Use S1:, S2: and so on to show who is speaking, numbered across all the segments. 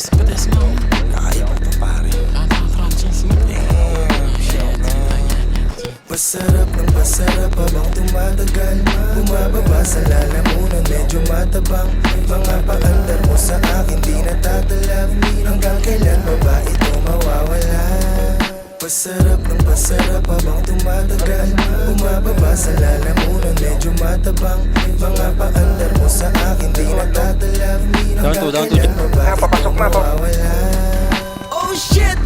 S1: pates mo.
S2: Kakaiba to pare.
S1: Franchise mo.
S2: Pasarap ng pasarap habang tumatagal. Bumababa sa lalamunan, medyo matabang. Mga paandar mo sa akin di natatalab. Hanggang kailan ba ba ito mawawala? Pasarap ng pasarap habang tumatagal. Bumababa sa lalamunan, medyo matabang. Mga paandar mo sa akin di natatalab. Hanggang kailan ba ba ito mawawala?
S3: Oh shit!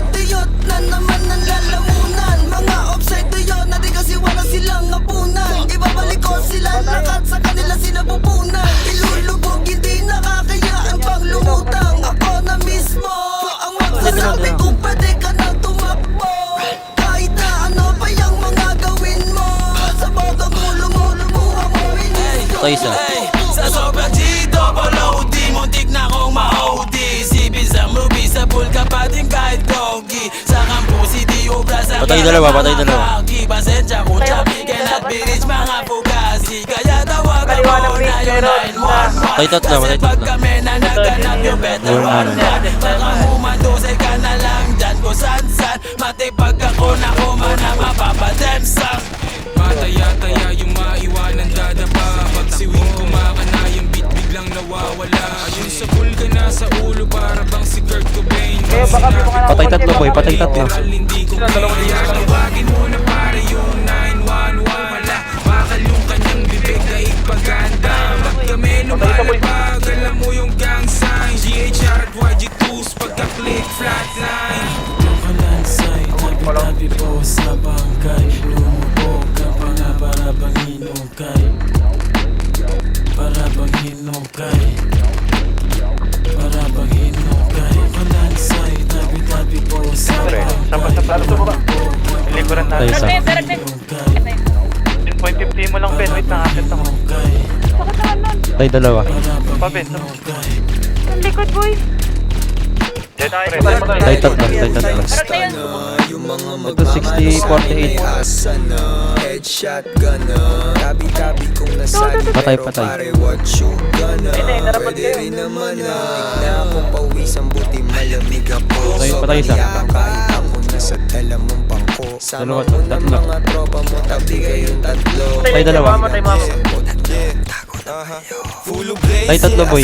S3: Tuyot na naman ang lalamunan. Mga offside tuyot na di kasi wala silang apunan. Ibabalik ko sila lakat sa kanila sinapupunan. Ilulubog hindi nakakaya ang panglumutang. Ako na mismo ang magsasabi kung pwede ka na tumakbo. Kahit na ano pa yung mga gawin mo. Sa bawat ulo mo, lumuha mo
S4: Ito isa.
S1: Sa sobrang G-double-O-D, muntik na kong ma-OD. Sipin sa movie, sa pool ka pa din kahit gogi. Sa campus, hindi obra sa
S4: Patay dalawa, patay dalawa.
S1: Pasensya kung sabi cannot be rich mga fugasi. Kaya tawagan mo na yung 911.
S4: Patay tatlo, patay
S1: Kasi pag
S4: tatlo.
S1: kami na naganap yung better one man. Baka humadusay ka na lang dyan kung saan-saan. Matipag ako na kumana mapapademsang.
S5: Mataya-taya yung maiwanan dadapa. Pag siwing kumakana yung beat biglang nawawala. Yung sa pool ka na sa ulo para bang si Kurt Cobain.
S4: Patay tatlo boy, patay tatlo.
S5: Hindi ko kaya tawagin mo na pare yung 911. Wala, bakal yung kanyang bibig na ipaganda. Pag kami lumalapag, alam mo yung gang sign. GHR at YG2s pagka-click flatline.
S1: Kalansay, tabi-tabi po sa bangkay. Lumubog ka pa nga para bang hinukay. Para bang hinukay. Para bang hinukay. Kalansay, tabi-tabi po sa bangkay.
S6: Likuran
S4: Patay isa.
S6: Point 50 mo lang, Ben. Wait na, asset ako.
S4: Patay dalawa.
S6: Pa, Ben.
S7: Ang likod, boy.
S6: Dead, pre.
S4: Patay tatlo, patay tatlo.
S2: Yung mga
S4: Ito 60-48.
S2: asa na headshot gana. Tabi-tabi kong nasali
S4: Patay,
S2: pero
S4: patay.
S2: pare what you gonna. Pwede rin naman na na akong pawisan buti malamig ako.
S4: Patay isa.
S2: Sobrang kahit ako nasa dala mong bangko. Sama
S4: Dalawa,
S2: mo ng
S4: tatlo.
S2: mga tropa mo tabi kayong tatlo.
S4: Patay dalawa. Patay tatlo boy.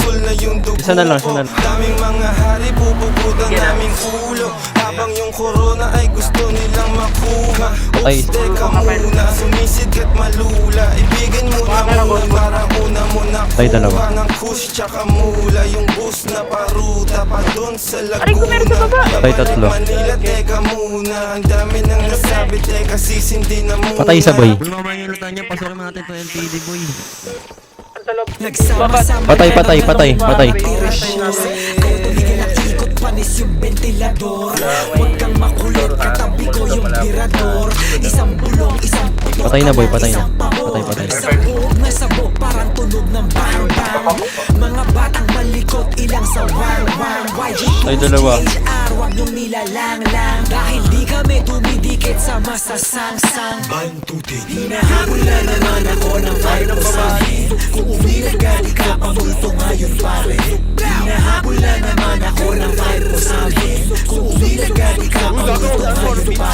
S4: Isa na lang, isa na lang.
S2: Daming mga hari pupugutan naming ulo. Habang yung corona ay gusto nilang makuha.
S4: Patay.
S2: Teka muna, sumisid at malula. Ibigin mo na muna, parang una mo na
S4: Patay dalawa.
S2: kuha ng kush tsaka mula. Yung bus na paruta pa dun sa
S7: Aray, kung meron sa
S2: Laguna.
S7: baba.
S4: Patay tatlo.
S2: Manila, teka muna. Ang dami nang nasabi, teka sisindi na muna.
S4: Patay isa boy. Patay, patay, patay, patay.
S3: Ikot panis yung ventilador. Huwag kang makulit, katabi ko yung birador. Isang bulong, isang putok.
S4: Patay na boy, patay na. Patay, patay.
S3: Sa buhok na sabog, parang tunog ng bang bang. Mga batang malikot, ilang sa wang wang. YG2,
S4: Ay, dalawa.
S3: GHR, huwag niyong nilalang lang. Dahil di kami dumidikit sa masasangsang. Hinahabol na naman ako ng fight ko sa akin. Kung umilag ka, di ka pamulto ngayon pa